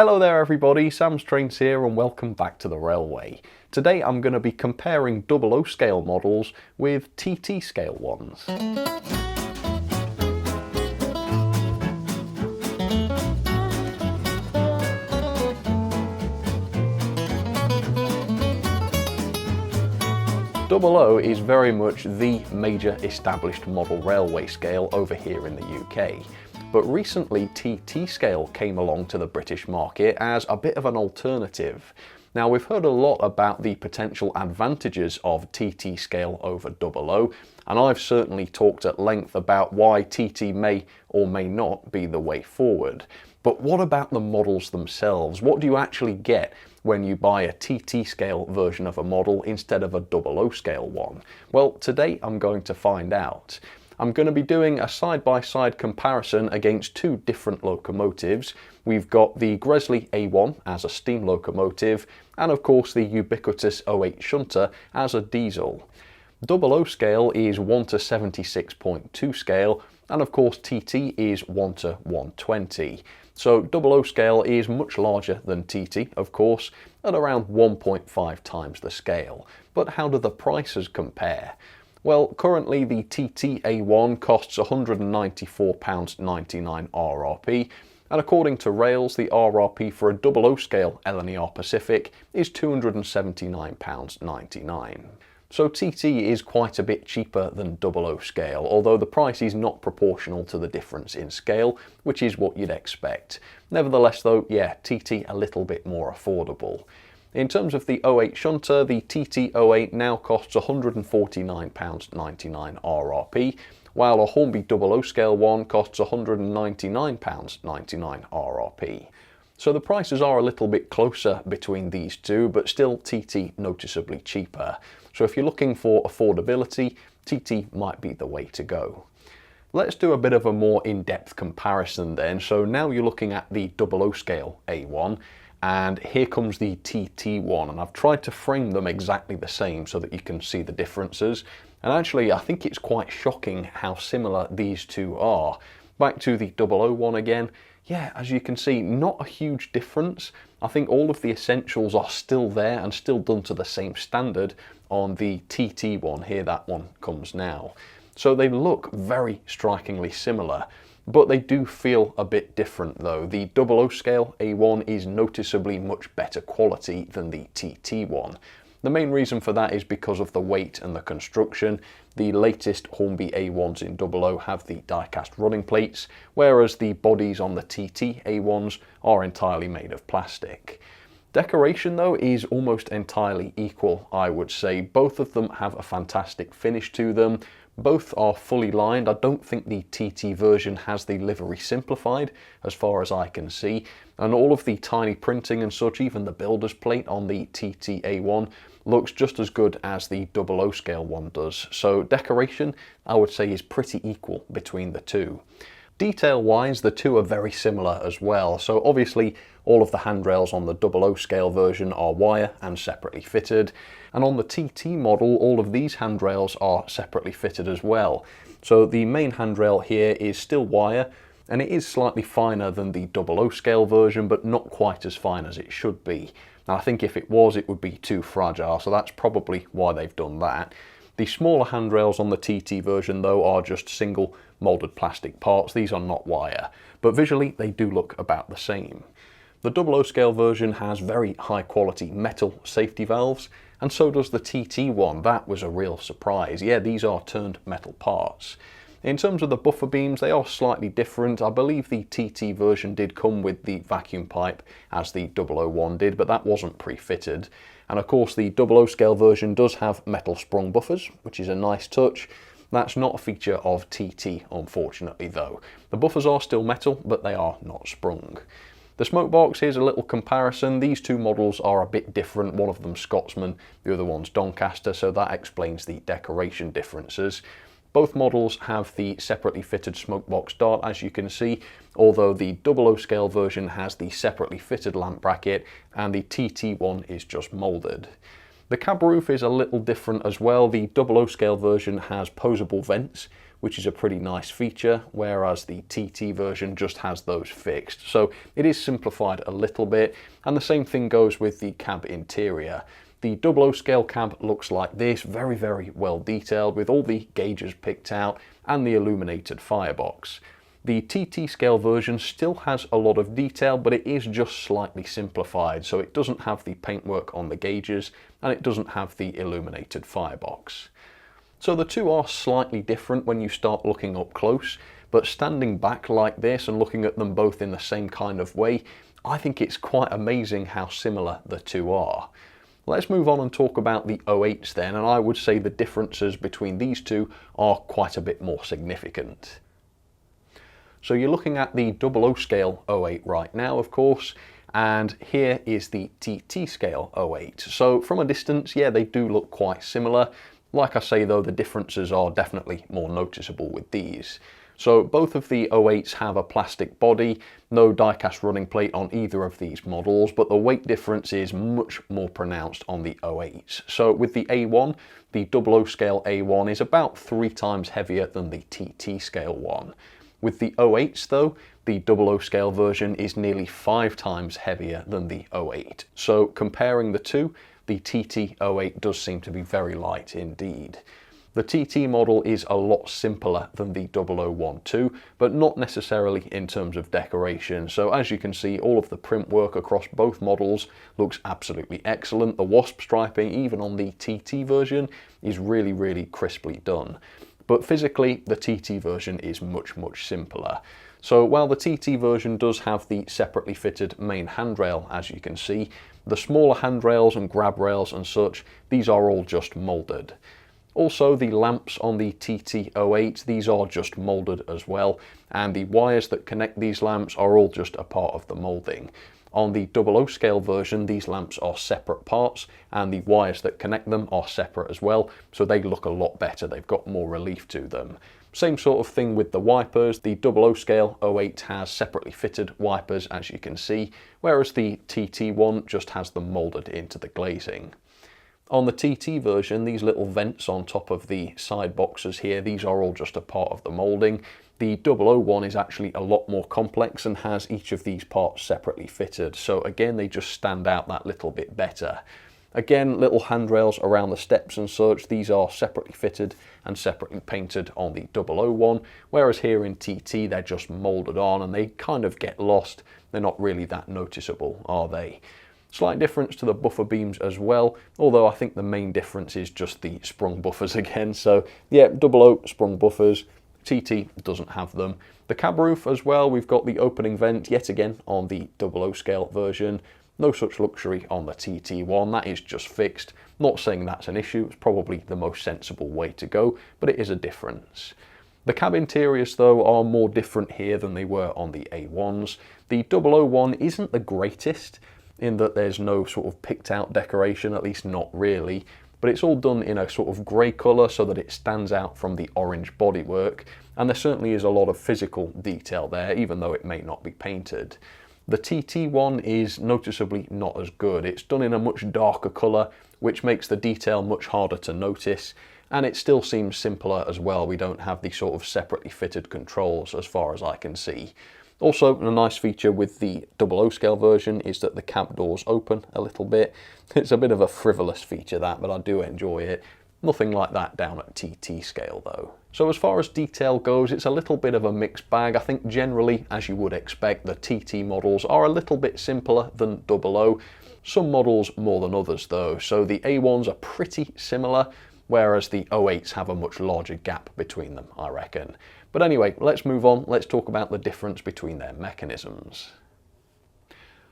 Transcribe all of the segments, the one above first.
Hello there everybody, Sam's Trains here and welcome back to the railway. Today I'm going to be comparing 00 scale models with TT scale ones. 00 is very much the major established model railway scale over here in the UK. But recently TT scale came along to the British market as a bit of an alternative. Now we've heard a lot about the potential advantages of TT scale over 00, and I've certainly talked at length about why TT may or may not be the way forward. But what about the models themselves? What do you actually get when you buy a TT scale version of a model instead of a 00 scale one? Well, today I'm going to find out. I'm going to be doing a side-by-side comparison against two different locomotives. We've got the Gresley A1 as a steam locomotive and of course the ubiquitous 08 shunter as a diesel. 00 scale is 1 to 76.2 scale and of course TT is 1 to 120. So 00 scale is much larger than TT, of course, at around 1.5 times the scale. But how do the prices compare? Well, currently the TT A1 costs £194.99 RRP, and according to Rails, the RRP for a 00 scale LNER Pacific is £279.99. So TT is quite a bit cheaper than 00 scale, although the price is not proportional to the difference in scale, which is what you'd expect. Nevertheless though, yeah, TT a little bit more affordable. In terms of the 08 shunter, the TT 08 now costs £149.99 RRP, while a Hornby 00 scale one costs £199.99 RRP. So the prices are a little bit closer between these two, but still TT noticeably cheaper. So if you're looking for affordability, TT might be the way to go. Let's do a bit of a more in-depth comparison then. So now you're looking at the 00 scale A1, and here comes the TT one, and I've tried to frame them exactly the same so that you can see the differences. And actually I think it's quite shocking how similar these two are. Back to the 00 one again. Yeah, as you can see, not a huge difference. I think all of the essentials are still there and still done to the same standard on the TT one. Here that one comes now. So they look very strikingly similar, but they do feel a bit different though. The 00 scale A1 is noticeably much better quality than the TT one. The main reason for that is because of the weight and the construction. The latest Hornby A1s in 00 have the die-cast running plates, whereas the bodies on the TT A1s are entirely made of plastic. Decoration though is almost entirely equal, I would say. Both of them have a fantastic finish to them. Both are fully lined. I don't think the TT version has the livery simplified as far as I can see, and all of the tiny printing and such, even the builder's plate on the TT A1 looks just as good as the 00 scale one does. So decoration I would say is pretty equal between the two. Detail wise the two are very similar as well. So obviously all of the handrails on the 00 scale version are wire and separately fitted, and on the TT model all of these handrails are separately fitted as well. So the main handrail here is still wire, and it is slightly finer than the 00 scale version, but not quite as fine as it should be. Now I think if it was, it would be too fragile, so that's probably why they've done that. The smaller handrails on the TT version though are just single moulded plastic parts. These are not wire, but visually they do look about the same. The 00 scale version has very high quality metal safety valves, and so does the TT one. That was a real surprise. Yeah, these are turned metal parts. In terms of the buffer beams, they are slightly different. I believe the TT version did come with the vacuum pipe as the 001 did, but that wasn't pre-fitted. And of course the 00 scale version does have metal sprung buffers, which is a nice touch. That's not a feature of TT, unfortunately though. The buffers are still metal, but they are not sprung. The smoke box, here's a little comparison. These two models are a bit different. One of them Scotsman, the other one's Doncaster, so that explains the decoration differences. Both models have the separately fitted smoke box dart, as you can see, although the 00 scale version has the separately fitted lamp bracket and the TT one is just moulded. The cab roof is a little different as well. The 00 scale version has posable vents, which is a pretty nice feature, whereas the TT version just has those fixed. So it is simplified a little bit, and the same thing goes with the cab interior. The 00 scale cab looks like this, very, very well detailed with all the gauges picked out and the illuminated firebox. The TT scale version still has a lot of detail, but it is just slightly simplified, so it doesn't have the paintwork on the gauges and it doesn't have the illuminated firebox. So the two are slightly different when you start looking up close, but standing back like this and looking at them both in the same kind of way, I think it's quite amazing how similar the two are. Let's move on and talk about the 08s then, and I would say the differences between these two are quite a bit more significant. So you're looking at the 00 scale 08 right now, of course, and here is the TT scale 08. So from a distance, yeah, they do look quite similar. Like I say though, the differences are definitely more noticeable with these. So both of the 08s have a plastic body, no die-cast running plate on either of these models, but the weight difference is much more pronounced on the 08s. So with the A1, the 00 scale A1 is about 3 times heavier than the TT scale one. With the 08s though, the 00 scale version is nearly 5 times heavier than the 08. So comparing the two, the TT 08 does seem to be very light indeed. The TT model is a lot simpler than the 0012, too, but not necessarily in terms of decoration. So as you can see, all of the print work across both models looks absolutely excellent. The wasp striping, even on the TT version, is really, really crisply done. But physically, the TT version is much, much simpler. So while the TT version does have the separately fitted main handrail, as you can see, the smaller handrails and grab rails and such, these are all just moulded. Also, the lamps on the TT08, these are just moulded as well, and the wires that connect these lamps are all just a part of the moulding. On the 00 scale version, these lamps are separate parts, and the wires that connect them are separate as well, so they look a lot better, they've got more relief to them. Same sort of thing with the wipers. The 00 scale 08 has separately fitted wipers, as you can see, whereas the TT one just has them moulded into the glazing. On the TT version, these little vents on top of the side boxes here, these are all just a part of the moulding. The 001 is actually a lot more complex and has each of these parts separately fitted, so again they just stand out that little bit better. Again, little handrails around the steps and such, these are separately fitted and separately painted on the 001, whereas here in TT they're just moulded on and they kind of get lost. They're not really that noticeable, are they? Slight difference to the buffer beams as well, although I think the main difference is just the sprung buffers again. So yeah, 00 sprung buffers, TT doesn't have them. The cab roof as well, we've got the opening vent yet again on the 00 scale version. No such luxury on the TT one, that is just fixed. Not saying that's an issue, it's probably the most sensible way to go, but it is a difference. The cab interiors though are more different here than they were on the A1s. The 001 isn't the greatest, in that there's no sort of picked out decoration, at least not really, but it's all done in a sort of grey colour so that it stands out from the orange bodywork, and there certainly is a lot of physical detail there, even though it may not be painted. The TT one is noticeably not as good. It's done in a much darker colour, which makes the detail much harder to notice, and it still seems simpler as well. We don't have the sort of separately fitted controls as far as I can see. Also, a nice feature with the 00 scale version is that the cab doors open a little bit. It's a bit of a frivolous feature that, but I do enjoy it. Nothing like that down at TT scale though. So as far as detail goes, it's a little bit of a mixed bag. I think generally, as you would expect, the TT models are a little bit simpler than 00. Some models more than others though. So the A1s are pretty similar, whereas the 08s have a much larger gap between them, I reckon. But anyway, let's move on. Let's talk about the difference between their mechanisms.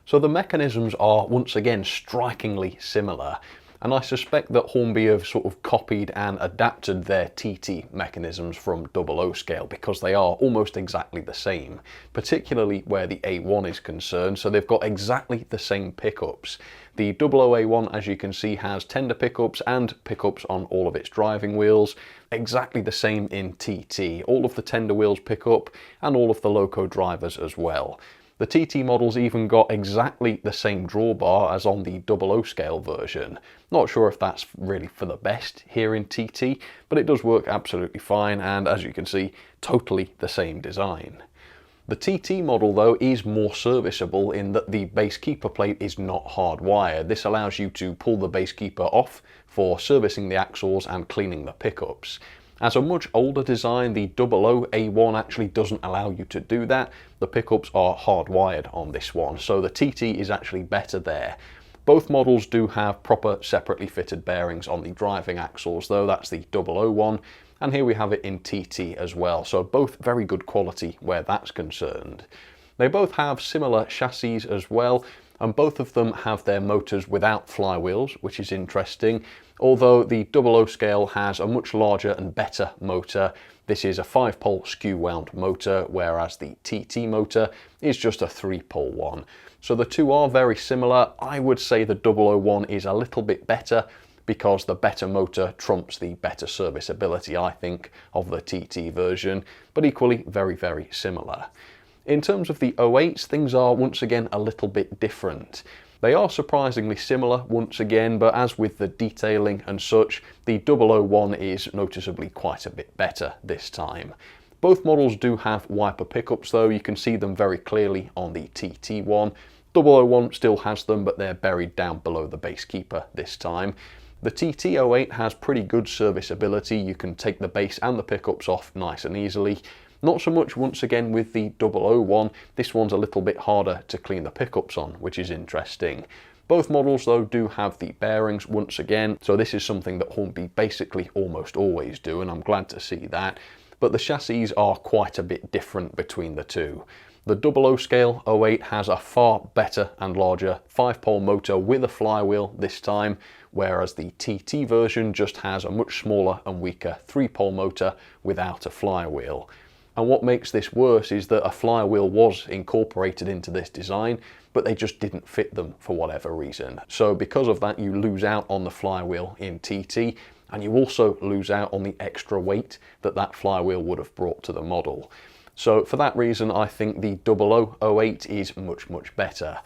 So the mechanisms are once again strikingly similar, and I suspect that Hornby have sort of copied and adapted their TT mechanisms from 00 scale because they are almost exactly the same, particularly where the A1 is concerned. So they've got exactly the same pickups. The 00A1, as you can see, has tender pickups and pickups on all of its driving wheels. Exactly the same in TT. All of the tender wheels pick up and all of the loco drivers as well. The TT model's even got exactly the same drawbar as on the 00 scale version. Not sure if that's really for the best here in TT, but it does work absolutely fine, and as you can see, totally the same design. The TT model though is more serviceable in that the base keeper plate is not hardwired. This allows you to pull the base keeper off for servicing the axles and cleaning the pickups. As a much older design, the 00A1 actually doesn't allow you to do that. The pickups are hardwired on this one, so the TT is actually better there. Both models do have proper separately fitted bearings on the driving axles though, that's the 001, and here we have it in TT as well, so both very good quality where that's concerned. They both have similar chassis as well, and both of them have their motors without flywheels, which is interesting, although the 00 scale has a much larger and better motor. This is a 5-pole skew wound motor, whereas the TT motor is just a 3-pole one. So the two are very similar. I would say the 001 is a little bit better because the better motor trumps the better serviceability, I think, of the TT version, but equally very, very similar. In terms of the 08s, things are once again a little bit different. They are surprisingly similar once again, but as with the detailing and such, the 001 is noticeably quite a bit better this time. Both models do have wiper pickups though, you can see them very clearly on the TT one. 001 still has them, but they're buried down below the base keeper this time. The TT08 has pretty good serviceability, you can take the base and the pickups off nice and easily. Not so much once again with the 001, this one's a little bit harder to clean the pickups on, which is interesting. Both models though do have the bearings once again, so this is something that Hornby basically almost always do, and I'm glad to see that. But the chassis are quite a bit different between the two. The 00 scale 08 has a far better and larger 5-pole motor with a flywheel this time, whereas the TT version just has a much smaller and weaker 3-pole motor without a flywheel. And what makes this worse is that a flywheel was incorporated into this design, but they just didn't fit them for whatever reason. So because of that, you lose out on the flywheel in TT, and you also lose out on the extra weight that that flywheel would have brought to the model. So for that reason, I think the 0008 is much, much better.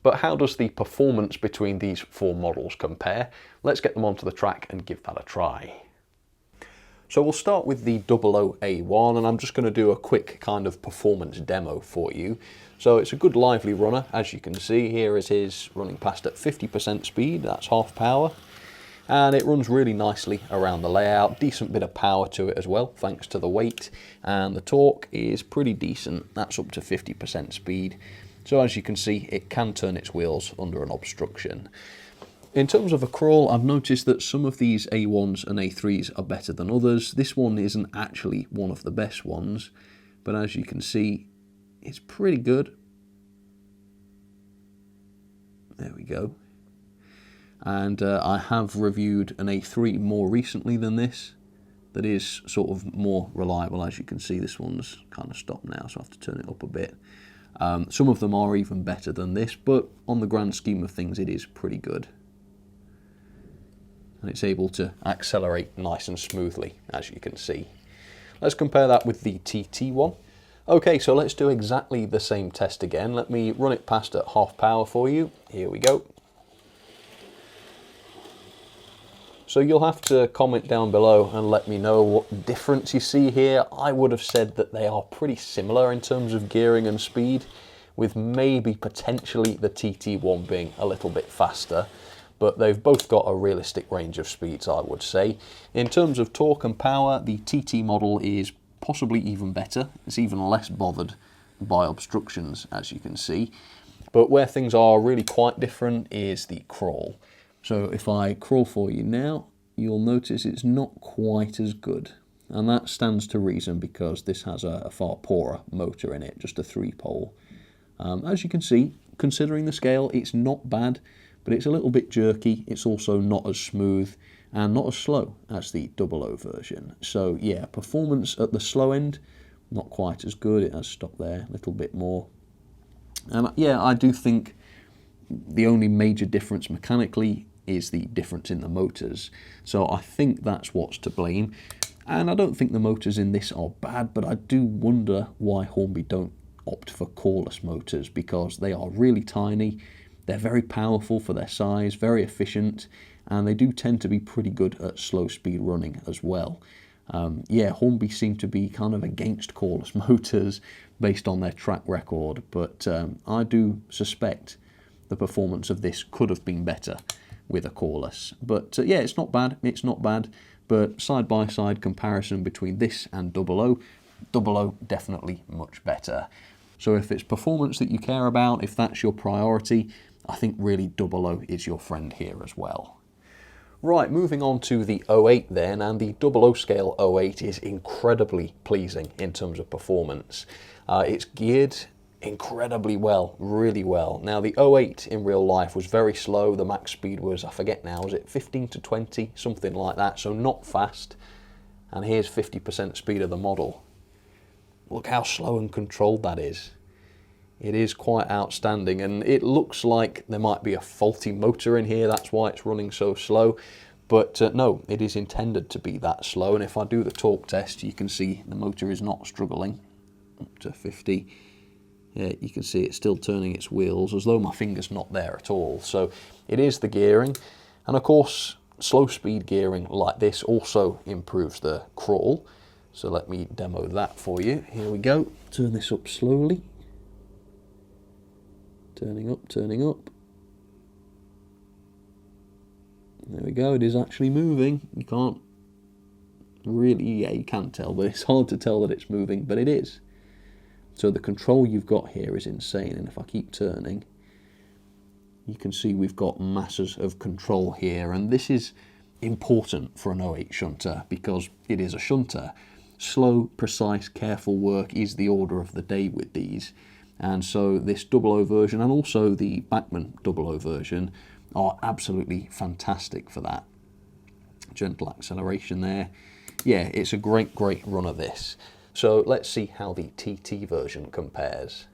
But how does the performance between these four models compare? Let's get them onto the track and give that a try. So we'll start with the 00A1, and I'm just going to do a quick kind of performance demo for you. So it's a good lively runner, as you can see. Here it is running past at 50% speed, that's half power. And it runs really nicely around the layout, decent bit of power to it as well, thanks to the weight. And the torque is pretty decent, that's up to 50% speed. So as you can see, it can turn its wheels under an obstruction. In terms of a crawl, I've noticed that some of these A1s and A3s are better than others. This one isn't actually one of the best ones, but as you can see, it's pretty good. There we go. And I have reviewed an A3 more recently than this that is sort of more reliable. As you can see, this one's kind of stopped now, so I have to turn it up a bit. Some of them are even better than this, but on the grand scheme of things, it is pretty good. And it's able to accelerate nice and smoothly, as you can see. Let's compare that with the TT one. Okay, so let's do exactly the same test again. Let me run it past at half power for you. Here we go. So you'll have to comment down below and let me know what difference you see here. I would have said that they are pretty similar in terms of gearing and speed, with maybe potentially the TT1 being a little bit faster, but they've both got a realistic range of speeds, I would say. In terms of torque and power, the TT model is possibly even better. It's even less bothered by obstructions, as you can see. But where things are really quite different is the crawl. So if I crawl for you now, you'll notice it's not quite as good. And that stands to reason because this has a far poorer motor in it, just a 3-pole. As you can see, considering the scale, it's not bad, but it's a little bit jerky. It's also not as smooth and not as slow as the 00 version. So yeah, performance at the slow end, not quite as good. It has stopped there a little bit more. And yeah, I do think the only major difference mechanically is the difference in the motors. So I think that's what's to blame. And I don't think the motors in this are bad, but I do wonder why Hornby don't opt for coreless motors because they are really tiny, they're very powerful for their size, very efficient, and they do tend to be pretty good at slow speed running as well. Yeah, Hornby seem to be kind of against coreless motors based on their track record, but I do suspect the performance of this could have been better with a coreless. But yeah, it's not bad, but side-by-side comparison between this and 00, 00 definitely much better. So if it's performance that you care about, if that's your priority, I think really 00 is your friend here as well. Right, moving on to the 08 then, and the 00 scale 08 is incredibly pleasing in terms of performance. It's geared incredibly well, really well. Now the 08 in real life was very slow, the max speed was, I forget now, was it 15 to 20, something like that, so not fast. And here's 50% speed of the model. Look how slow and controlled that is. It is quite outstanding, and it looks like there might be a faulty motor in here, that's why it's running so slow. But no, it is intended to be that slow, and if I do the torque test, you can see the motor is not struggling. Up to 50. Yeah, you can see it's still turning its wheels as though my finger's not there at all. So it is the gearing, and of course slow speed gearing like this also improves the crawl. So let me demo that for you. Here we go. Turn this up slowly. Turning up, turning up. There we go, it is actually moving. You can't really, yeah, you can tell, but it's hard to tell that it's moving, but it is. So the control you've got here is insane, and if I keep turning, you can see we've got masses of control here, and this is important for an 08 shunter because it is a shunter. Slow, precise, careful work is the order of the day with these. And so this 00 version and also the Bachmann 00 version are absolutely fantastic for that. Gentle acceleration there. Yeah, it's a great run of this. So let's see how the TT version compares.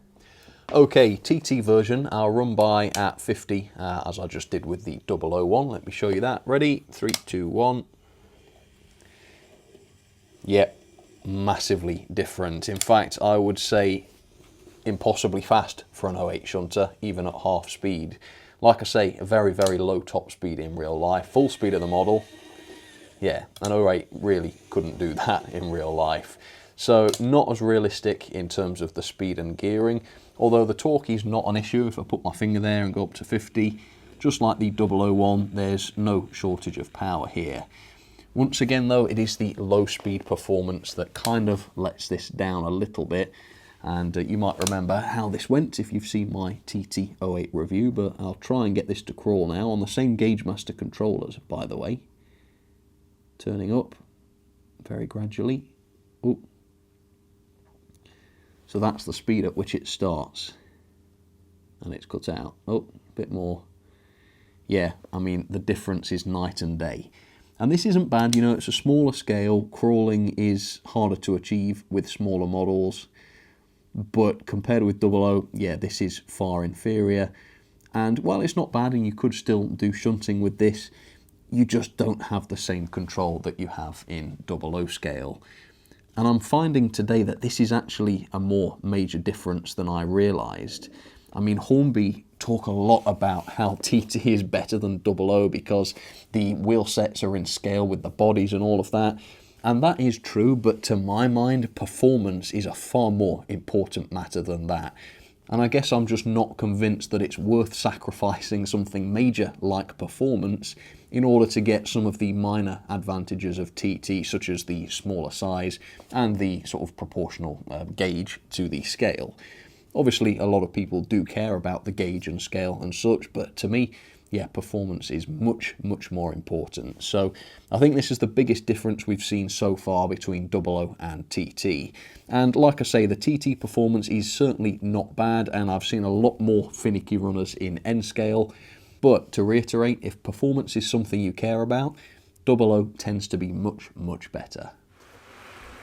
Okay, TT version, I'll run by at 50 as I just did with the 001. Let me show you that. Ready? 3, 2, 1. Yep, massively different. In fact, I would say impossibly fast for an 08 shunter, even at half speed. Like I say, a very low top speed in real life. Full speed of the model, yeah, an 08 really couldn't do that in real life. So not as realistic in terms of the speed and gearing, although the torque is not an issue. If I put my finger there and go up to 50, just like the 001, there's no shortage of power here. Once again though, it is the low speed performance that kind of lets this down a little bit. And you might remember how this went if you've seen my TT08 review, but I'll try and get this to crawl now on the same Gauge Master controllers, by the way. Turning up very gradually. Oh. So that's the speed at which it starts. And it's cut out. Oh, a bit more. Yeah, I mean, the difference is night and day. And this isn't bad, you know, it's a smaller scale. Crawling is harder to achieve with smaller models. But compared with 00, yeah, this is far inferior. And while it's not bad and you could still do shunting with this, you just don't have the same control that you have in 00 scale. And I'm finding today that this is actually a more major difference than I realised. I mean, Hornby talk a lot about how TT is better than 00 because the wheel sets are in scale with the bodies and all of that. And that is true, but to my mind, performance is a far more important matter than that. And I guess I'm just not convinced that it's worth sacrificing something major like performance in order to get some of the minor advantages of TT, such as the smaller size and the sort of proportional gauge to the scale. Obviously, a lot of people do care about the gauge and scale and such, but to me, yeah, performance is much more important. So I think this is the biggest difference we've seen so far between 00 and TT. And like I say, the TT performance is certainly not bad, and I've seen a lot more finicky runners in N scale. But to reiterate, if performance is something you care about, 00 tends to be much better.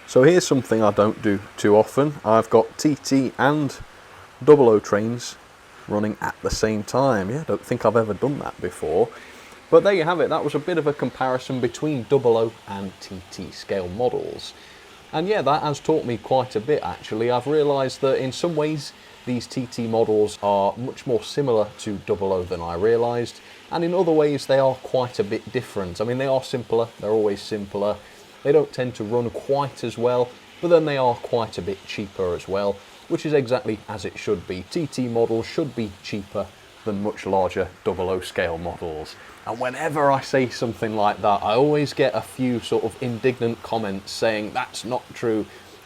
So here's something I don't do too often. I've got TT and 00 trains running at the same time. Yeah, I don't think I've ever done that before. But there you have it. That was a bit of a comparison between 00 and TT scale models. And yeah, that has taught me quite a bit actually. I've realised that in some ways these TT models are much more similar to 00 than I realised, and in other ways they are quite a bit different. I mean, they are simpler, they're always simpler, they don't tend to run quite as well, but then they are quite a bit cheaper as well, which is exactly as it should be. TT models should be cheaper than much larger 00 scale models. And whenever I say something like that, I always get a few sort of indignant comments saying that's not true.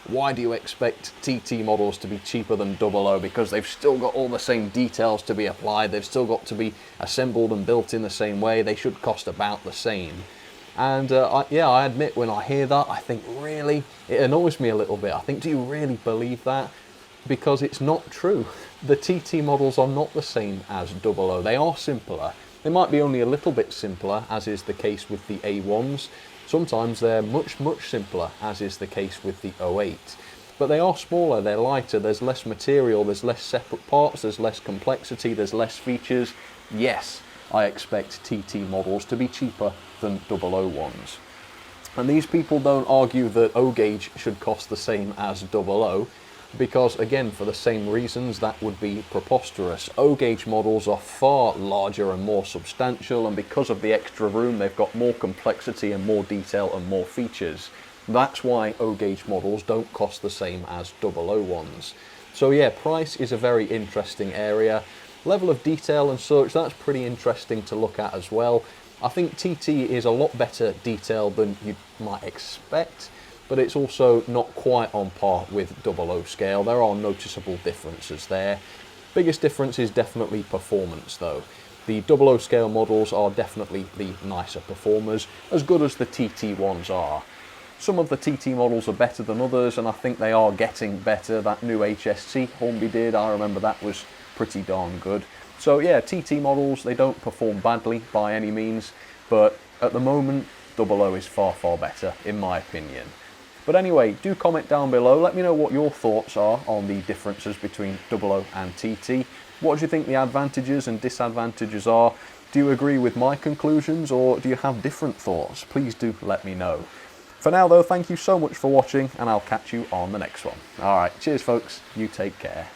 Why do you expect TT models to be cheaper than 00? Because they've still got all the same details to be applied, they've still got to be assembled and built in the same way, they should cost about the same. And yeah, I admit when I hear that, I think really, it annoys me a little bit. I think, do you really believe that? Because it's not true. The TT models are not the same as 00. They are simpler. They might be only a little bit simpler, as is the case with the A1s. Sometimes they're much, much simpler, as is the case with the 08. But they are smaller, they're lighter, there's less material, there's less separate parts, there's less complexity, there's less features. Yes, I expect TT models to be cheaper than 00 ones. And these people don't argue that O gauge should cost the same as 00, because again, for the same reasons, that would be preposterous. O gauge models are far larger and more substantial, and because of the extra room, they've got more complexity and more detail and more features. That's why O gauge models don't cost the same as 00 ones. So yeah, price is a very interesting area. Level of detail and such, that's pretty interesting to look at as well. I think TT is a lot better detail than you might expect, but it's also not quite on par with 00 scale. There are noticeable differences there. Biggest difference is definitely performance though. The 00 scale models are definitely the nicer performers, as good as the TT ones are. Some of the TT models are better than others, and I think they are getting better. That new HSC Hornby did, I remember that was pretty darn good. So yeah, TT models, they don't perform badly by any means, but at the moment 00 is far, far better in my opinion. But anyway, do comment down below, let me know what your thoughts are on the differences between 00 and TT. What do you think the advantages and disadvantages are? Do you agree with my conclusions, or do you have different thoughts? Please do let me know. For now though, thank you so much for watching, and I'll catch you on the next one. Alright, cheers folks, you take care.